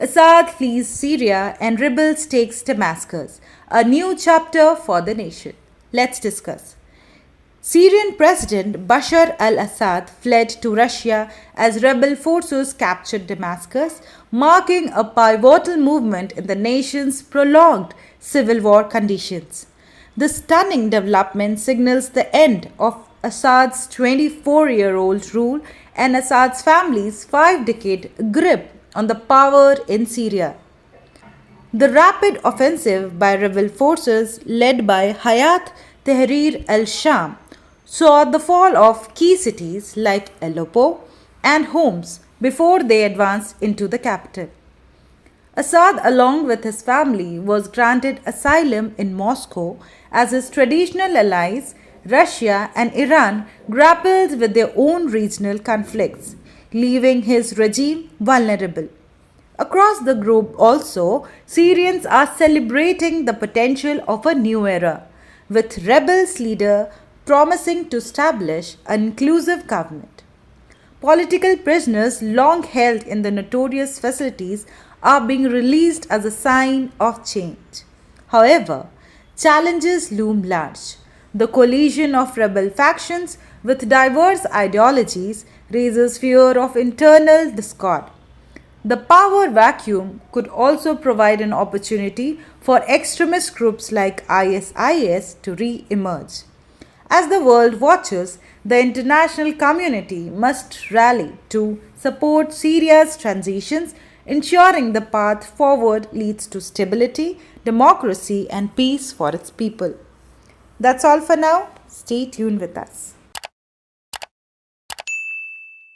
Assad flees Syria and rebels takes Damascus. A new chapter for the nation. Let's discuss. Syrian President Bashar al-Assad fled to Russia as rebel forces captured Damascus, marking a pivotal movement in the nation's prolonged civil war conditions. The stunning development signals the end of Assad's 24-year-old rule and Assad's family's 5-decade grip on the power in Syria. The rapid offensive by rebel forces led by Hayat Tahrir al-Sham saw the fall of key cities like Aleppo and Homs before they advanced into the capital. Assad, along with his family, was granted asylum in Moscow as his traditional allies, Russia and Iran, grappled with their own regional conflicts, leaving his regime vulnerable. Across the globe also, Syrians are celebrating the potential of a new era, with rebels leader promising to establish an inclusive government. Political prisoners long held in the notorious facilities are being released as a sign of change. However, challenges loom large. The collision of rebel factions with diverse ideologies raises fear of internal discord. The power vacuum could also provide an opportunity for extremist groups like ISIS to re-emerge. As the world watches, the international community must rally to support Syria's transitions, ensuring the path forward leads to stability, democracy, and peace for its people. That's all for now. Stay tuned with us.